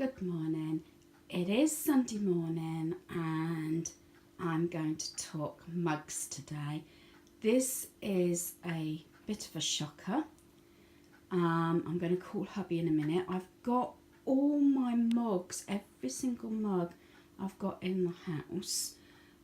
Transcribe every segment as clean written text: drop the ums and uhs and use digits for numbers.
Good morning. It is Sunday morning and I'm going to talk mugs today. This is a bit of a shocker. I'm going to call hubby in a minute. I've got all my mugs, every single mug I've got in the house.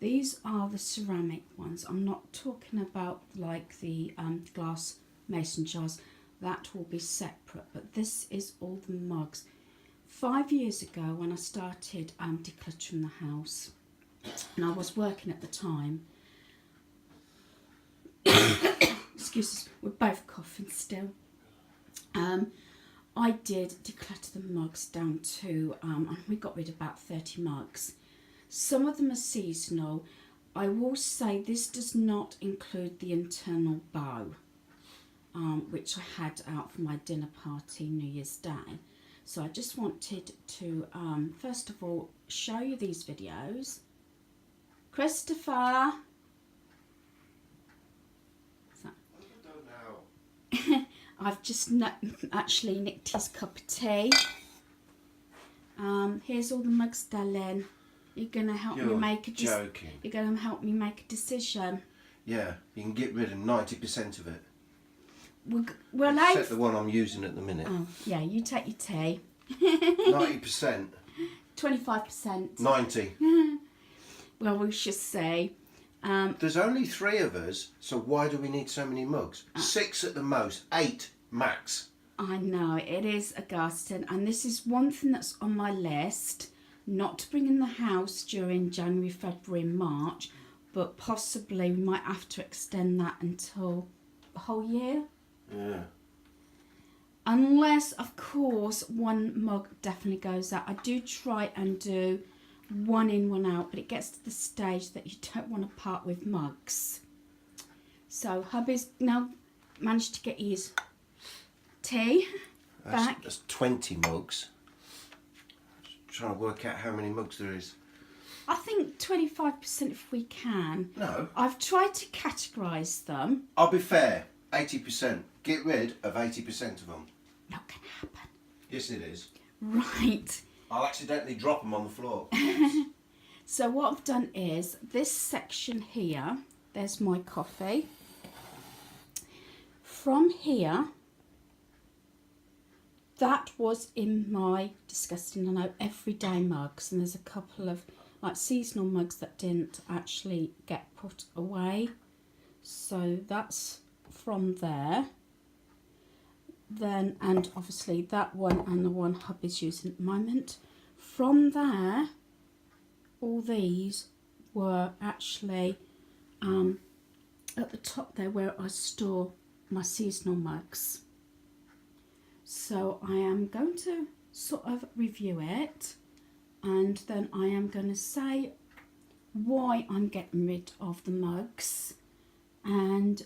These are the ceramic ones. I'm not talking about like the glass mason jars. That will be separate, but this is all the mugs. 5 years ago when I started decluttering the house, and I was working at the time, excuse us, we're both coughing still, I did declutter the mugs down to, and we got rid of about 30 mugs. Some of them are seasonal. I will say this does not include the internal bow, which I had out for my dinner party New Year's Day. So I just wanted to, first of all, show you these videos. Christopher! So, I've just actually nicked his cup of tea. Here's all the mugs, darling. You're going to help me make a decision. You're going to help me make a decision. Yeah, you can get rid of 90% of it. Well, except the one I'm using at the minute. Oh, yeah, you take your tea. 90%. 25%. 90. Well, we should say. There's only 3 of us, so why do we need so many mugs? 6 at the most, 8 max. I know, it is a ghastly, and this is one thing that's on my list, not to bring in the house during January, February, March, but possibly we might have to extend that until the whole year. Yeah. Unless, of course, one mug definitely goes out. I do try and do one in, one out, but it gets to the stage that you don't want to part with mugs. So hubby's now managed to get his tea back. That's 20 mugs. Just trying to work out how many mugs there is. I think 25% if we can. No. I've tried to categorise them. I'll be fair. 80%. Get rid of 80% of them. Not going to happen. Yes, it is. Right. I'll accidentally drop them on the floor. So what I've done is, this section here, there's my coffee. From here, that was in my disgusting, I know, everyday mugs. And there's a couple of like seasonal mugs that didn't actually get put away. So that's from there. Then, and obviously that one and the one hubby's using at the moment. From there, all these were actually at the top there where I store my seasonal mugs. So I am going to sort of review it, and then I am going to say why I'm getting rid of the mugs, and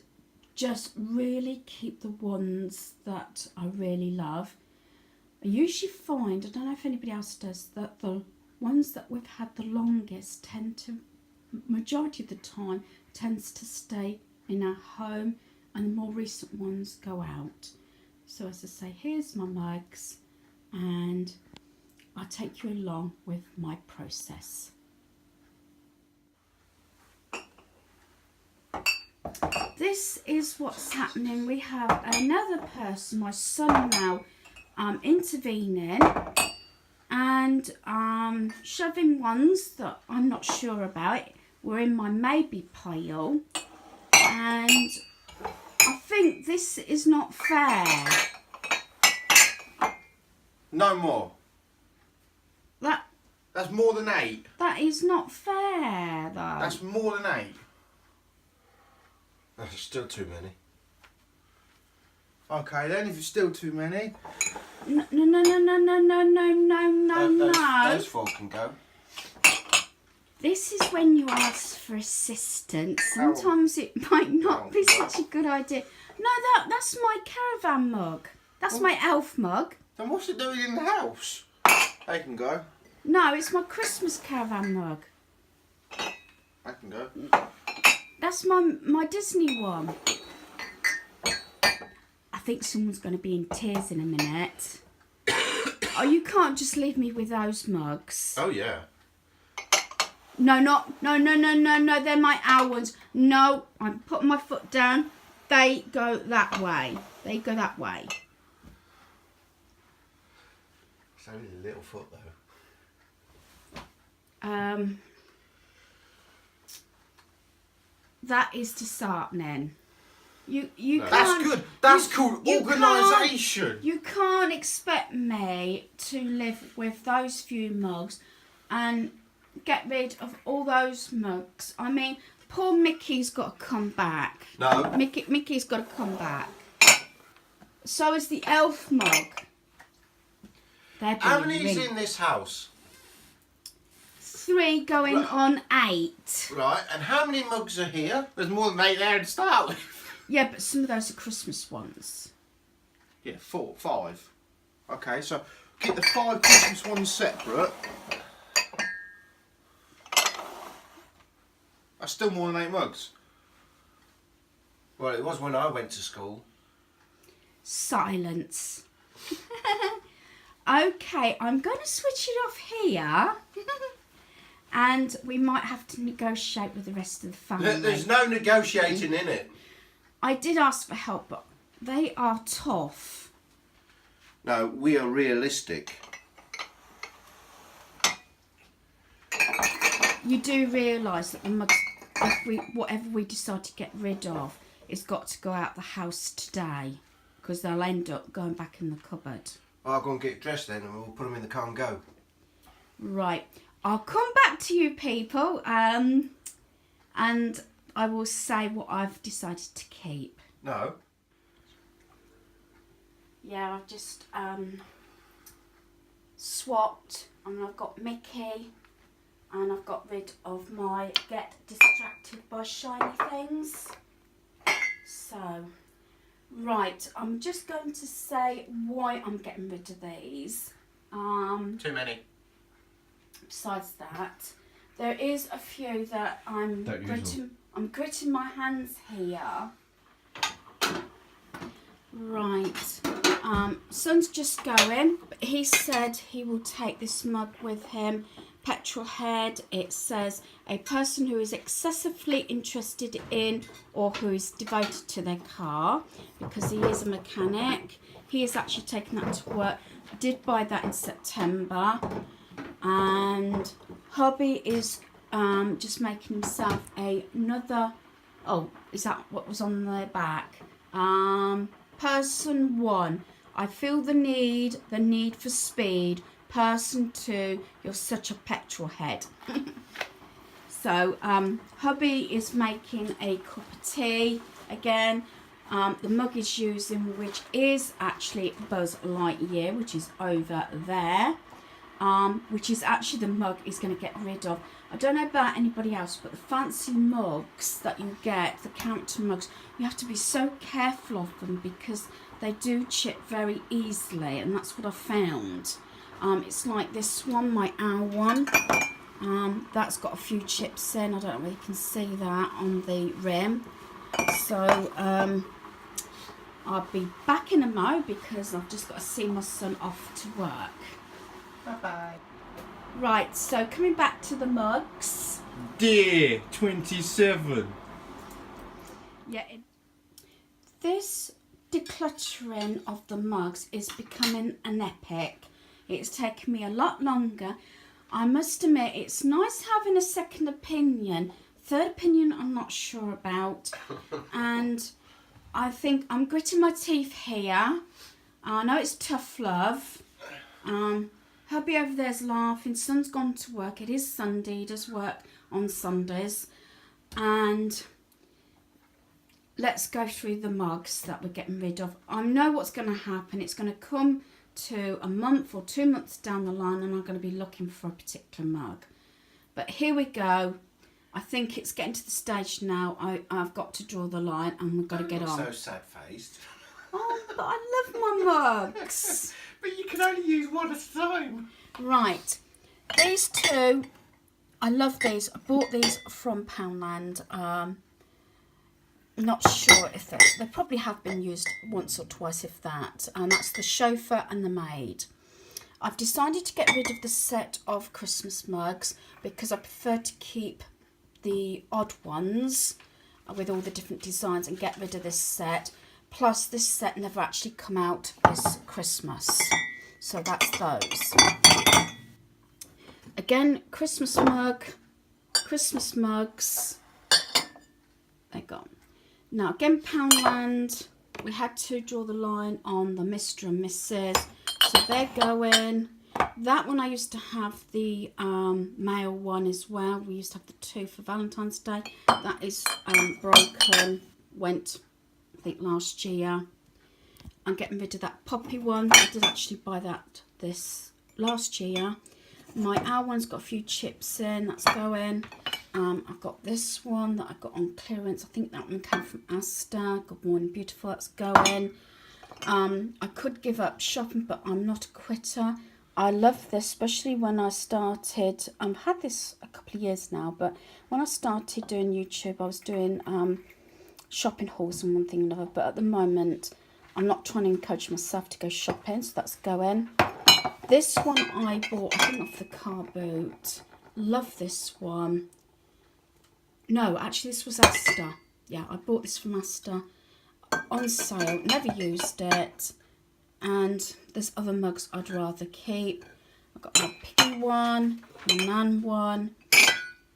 just really keep the ones that I really love. I usually find, I don't know if anybody else does, that the ones that we've had the longest tend to, majority of the time, tends to stay in our home, and the more recent ones go out. So as I say, here's my mugs, and I'll take you along with my process. This is what's happening. We have another person, my son now, intervening and shoving ones that I'm not sure about. We're in my maybe pile, and I think this is not fair. No more. That's more than 8. That is not fair, though. That's more than 8. That's still too many. Okay then, if it's still too many. No. Those 4 can go. This is when you ask for assistance. Sometimes it might not be such a good idea. No, that's my caravan mug. That's my elf mug. Then what's it doing in the house? They can go. No, it's my Christmas caravan mug. They can go. That's my Disney one. I think someone's going to be in tears in a minute. Oh, you can't just leave me with those mugs. Oh yeah. No, no, they're my owl ones. No, I'm putting my foot down. They go that way. They go that way. It's only a little foot though. That is disheartening. You No. can't. That's good. That's called you organisation. You can't expect me to live with those few mugs and get rid of all those mugs. I mean, poor Mickey's got to come back. No. Mickey's got to come back. So is the elf mug. They're How being many's really- in this house? 3 going Right. on 8. Right, and how many mugs are here? There's more than 8 there to start with. Yeah, but some of those are Christmas ones. Yeah, 4, 5. Okay, so keep the 5 Christmas ones separate. That's still more than 8 mugs. Well, it was when I went to school. Silence. Okay, I'm going to switch it off here. And we might have to negotiate with the rest of the family. There's no negotiating in it. I did ask for help, but they are tough. No, we are realistic. You do realise that the mugs, whatever we decide to get rid of, it's got to go out the house today, because they'll end up going back in the cupboard. I'll go and get dressed then and we'll put them in the car and go. Right, I'll come back to you people, and I will say what I've decided to keep. No. Yeah, I've just swapped, and I've got Mickey, and I've got rid of my get distracted by shiny things. So, right, I'm just going to say why I'm getting rid of these. Too many. Besides that, there is a few that I'm Don't use them. gritting my hands here. Right. Son's just going, but he said he will take this mug with him. Petrol head. It says a person who is excessively interested in or who is devoted to their car, because he is a mechanic. He is actually taking that to work. I did buy that in September. And hubby is just making himself another, oh, is that what was on their back? Person 1, I feel the need for speed. Person 2, you're such a petrol head. So hubby is making a cup of tea again. The mug is using, which is actually Buzz Lightyear, which is over there. Which is actually the mug he's going to get rid of. I don't know about anybody else, but the fancy mugs that you get, the counter mugs, you have to be so careful of them because they do chip very easily, and that's what I found. It's like this one, my owl one. That's got a few chips in. I don't know whether you can see that on the rim. So I'll be back in a mo because I've just got to see my son off to work. Bye-bye. Right, so coming back to the mugs. Dear 27. Yeah, this decluttering of the mugs is becoming an epic. It's taken me a lot longer. I must admit, it's nice having a second opinion. Third opinion, I'm not sure about. And I think I'm gritting my teeth here. I know it's tough love. Hubby over there's laughing. Son's gone to work. It is Sunday. He does work on Sundays. And let's go through the mugs that we're getting rid of. I know what's going to happen. It's going to come to a month or 2 months down the line and I'm going to be looking for a particular mug. But here we go. I think it's getting to the stage now. I've got to draw the line and we've got to get on. So sad-faced. Oh, but I love my mugs. But you can only use one at a time. Right, these two, I love these. I bought these from Poundland. Not sure if they probably have been used once or twice, if that. And that's the chauffeur and the maid. I've decided to get rid of the set of Christmas mugs because I prefer to keep the odd ones with all the different designs and get rid of this set. Plus this set never actually come out this Christmas. So that's those. Again, Christmas mugs. They're gone. Now again, Poundland. We had to draw the line on the Mr. and Mrs. So they're going. That one I used to have the male one as well. We used to have the 2 for Valentine's Day. That is broken. Went, I think, last year. I'm getting rid of that poppy one. I did actually buy that this last year. My owl one's got a few chips in. That's going. I've got this one that I got on clearance. I think that one came from Asda. Good Morning Beautiful. That's going. I could give up shopping, but I'm not a quitter. I love this, especially when I started. I've had this a couple of years now, but when I started doing YouTube, I was doing shopping hauls and one thing and another. But at the moment, I'm not trying to encourage myself to go shopping, so that's going. This one I bought, I think, off the car boot. Love this one. No, actually, this was Asda. Yeah, I bought this from Asda on sale. Never used it. And there's other mugs I'd rather keep. I've got my piggy one, my nan one.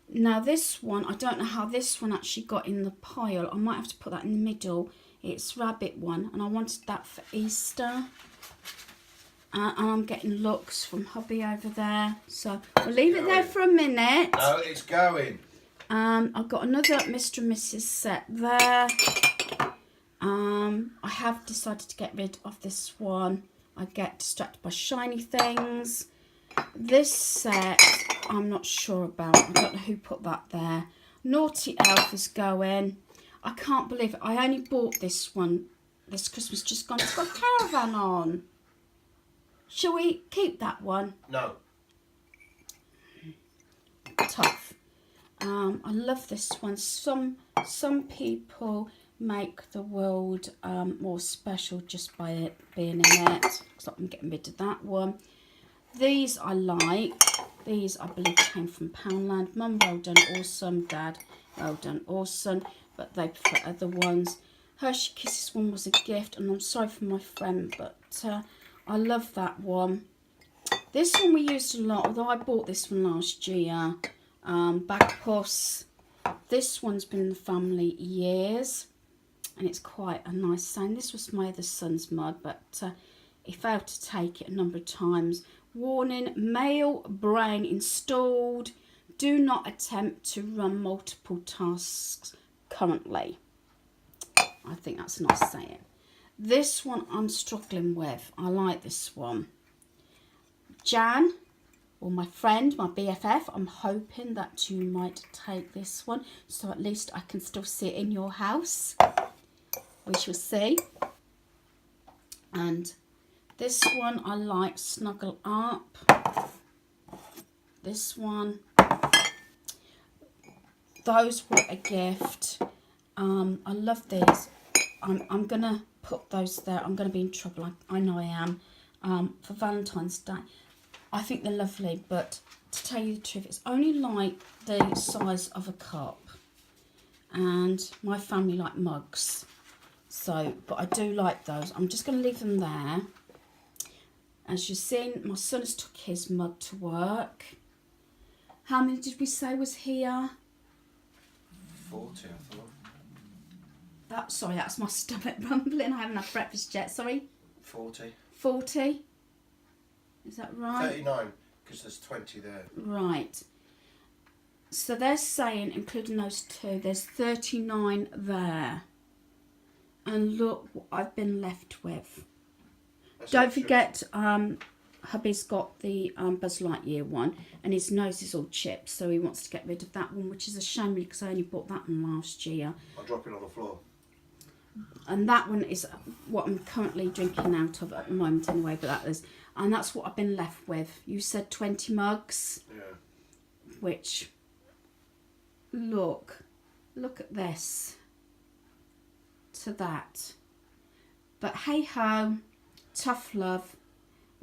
Now this one, I don't know how this one actually got in the pile. I might have to put that in the middle. It's rabbit one, and I wanted that for Easter. And I'm getting looks from hubby over there. So we'll leave it there for a minute. No, it's going. I've got another Mr. and Mrs. set there. I have decided to get rid of this one. I get distracted by shiny things. This set, I'm not sure about. I don't know who put that there. Naughty Elf is going. I can't believe it. I only bought this one this Christmas just gone. It's got a caravan on. Shall we keep that one? No. Tough. I love this one. Some people make the world more special just by it being in it. So I'm getting rid of that one. These I like. These I believe came from Poundland. Mum, well done, awesome. Dad, well done, awesome. But they prefer other ones. Hershey Kisses one was a gift, and I'm sorry for my friend, but I love that one. This one we used a lot, although I bought this one last year. Bagpuss. This one's been in the family years, and it's quite a nice sign. This was my other son's mug, but he failed to take it a number of times. Warning, male brain installed. Do not attempt to run multiple tasks currently. I think that's a nice saying. This one I'm struggling with. I like this one. Jan, or my friend, my BFF, I'm hoping that you might take this one, so at least I can still see it in your house. We shall see. And this one I like, Snuggle Up. This one. Those were a gift. I love these. I'm going to put those there. I'm going to be in trouble. I know I am. For Valentine's Day. I think they're lovely, but to tell you the truth, it's only like the size of a cup. And my family like mugs. So, but I do like those. I'm just going to leave them there. As you've seen, my son has took his mug to work. How many did we say was here? 40, I thought. Sorry, that's my stomach rumbling. I haven't had breakfast yet. Sorry? 40. 40? Is that right? 39, because there's 20 there. Right. So they're saying, including those two, there's 39 there. And look what I've been left with. That's Don't extra. forget, hubby's got the Buzz Lightyear one, and his nose is all chipped, so he wants to get rid of that one, which is a shame because I only bought that one last year. I'll drop it on the floor. And that one is what I'm currently drinking out of at the moment anyway, but that is, and that's what I've been left with. You said 20 mugs, Yeah. which, look at this, to that. But hey ho, tough love.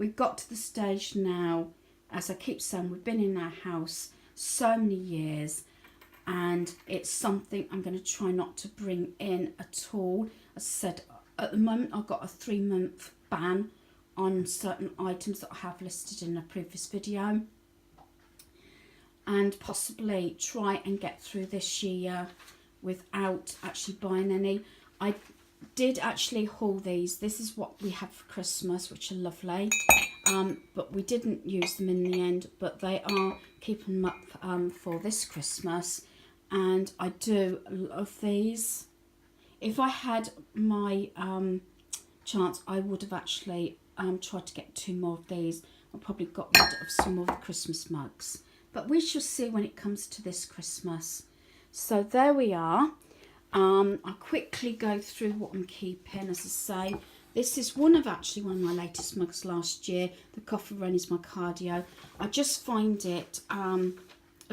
we've got to the stage now, as I keep saying, we've been in our house so many years, and it's something I'm going to try not to bring in at all. As I said, at the moment I've got a 3-month ban on certain items that I have listed in a previous video, and possibly try and get through this year without actually buying any. I did actually haul these. This is what we have for Christmas, which are lovely, but we didn't use them in the end, but they are keeping them up for this Christmas, and I do love these. If I had my chance, I would have actually tried to get 2 more of these. I probably got rid of some of the Christmas mugs, but we shall see when it comes to this Christmas. So there we are. I'll quickly go through what I'm keeping. As I say, this is one of my latest mugs last year. The Coffee Run is my cardio. I just find it a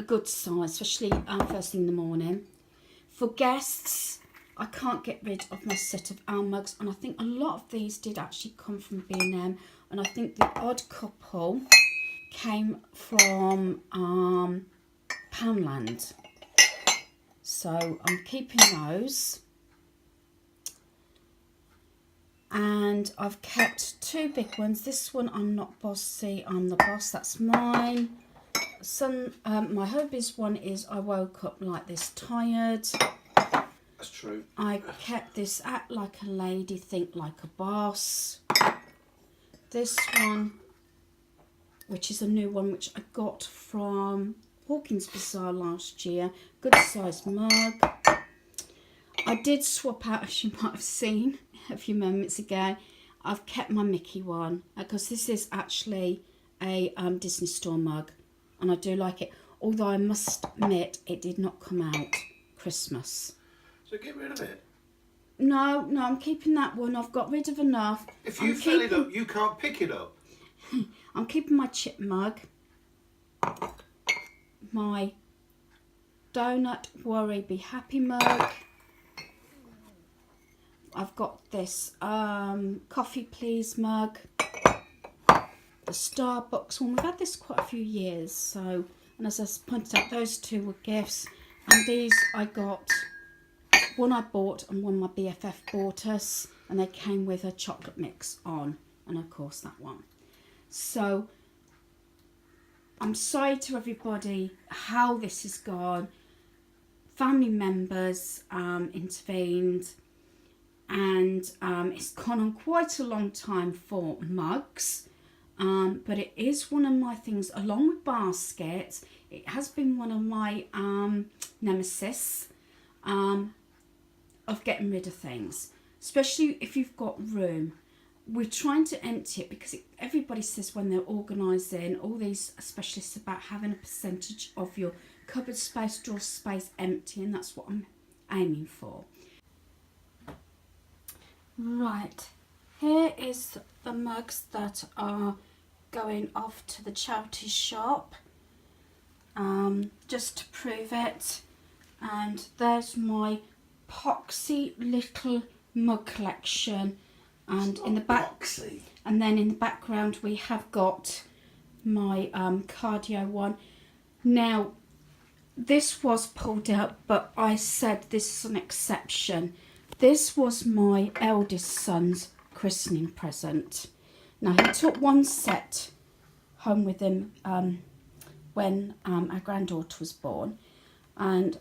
good size, especially first thing in the morning. For guests, I can't get rid of my set of owl mugs, and I think a lot of these did actually come from B&M, and I think the odd couple came from Poundland. So I'm keeping those, and I've kept 2 big ones. This one, I'm not bossy, I'm the boss, that's mine. My hubby's one is I woke up like this tired. That's true. I kept this Act Like a Lady, Think Like a Boss. This one, which is a new one, which I got from Hawkins Bazaar last year. Good size mug. I did swap out, as you might have seen a few moments ago. I've kept my Mickey one because this is actually a Disney Store mug, and I do like it. Although I must admit, it did not come out Christmas. So get rid of it. No, I'm keeping that one. I've got rid of enough. If you fill it up, you can't pick it up. I'm keeping my chip mug, my Donut Worry Be Happy mug. I've got this Coffee Please mug, the Starbucks one. We've had this quite a few years, so, and as I pointed out, those 2 were gifts, and these I got, one I bought and one my BFF bought us, and they came with a chocolate mix on, and of course that one. So I'm sorry to everybody how this has gone. Family members intervened, and it's gone on quite a long time for mugs, but it is one of my things, along with baskets. It has been one of my nemesis of getting rid of things, especially if you've got room. We're trying to empty it because everybody says when they're organising, all these specialists about having a percentage of your cupboard space, drawer space empty, and that's what I'm aiming for. Right, here is the mugs that are going off to the charity shop, just to prove it. And there's my poxy little mug collection, and in the back, and then in the background we have got my cardio one. Now this was pulled out, but I said this is an exception. This was my eldest son's christening present. Now he took 1 set home with him when our granddaughter was born, and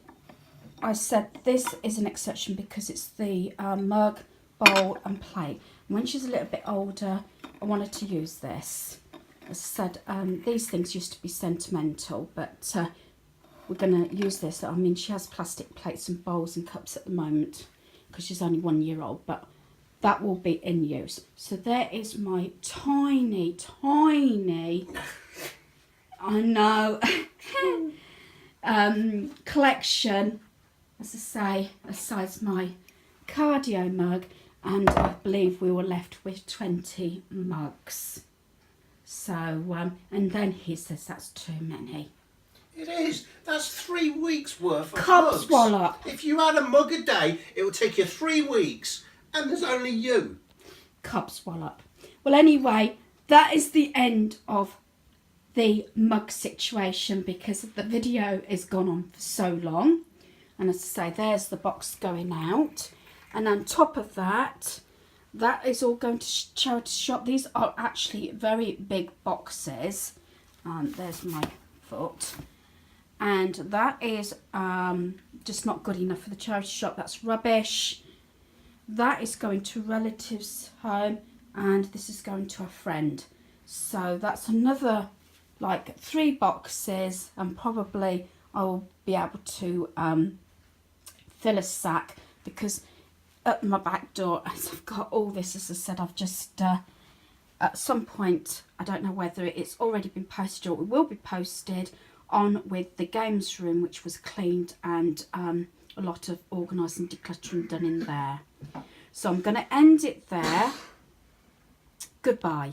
I said this is an exception because it's the mug, bowl and plate. And when she's a little bit older, I wanted to use this. As I said, these things used to be sentimental, but we're going to use this. I mean, she has plastic plates and bowls and cups at the moment because she's only 1 year old, but that will be in use. So there is my tiny, I know, collection, as I say, besides my cardio mug, and I believe we were left with 20 mugs. So, and then he says that's too many. It is. That's 3 weeks worth of Cup mugs. swallow. If you had a mug a day, it would take you 3 weeks. And there's only you. Cups wallop. Well, anyway, that is the end of the mug situation because the video is gone on for so long. And as I say, there's the box going out. And on top of that, that is all going to charity shop. These are actually very big boxes. There's my foot. And that is just not good enough for the charity shop. That's rubbish. That is going to relatives' home. And this is going to a friend. So that's another like 3 boxes. And probably I will be able to fill a sack, because at my back door, as I've got all this, as I said, I've just at some point, I don't know whether it's already been posted or it will be posted on with the games room, which was cleaned, and a lot of organising, decluttering done in there. So I'm going to end it there. Goodbye.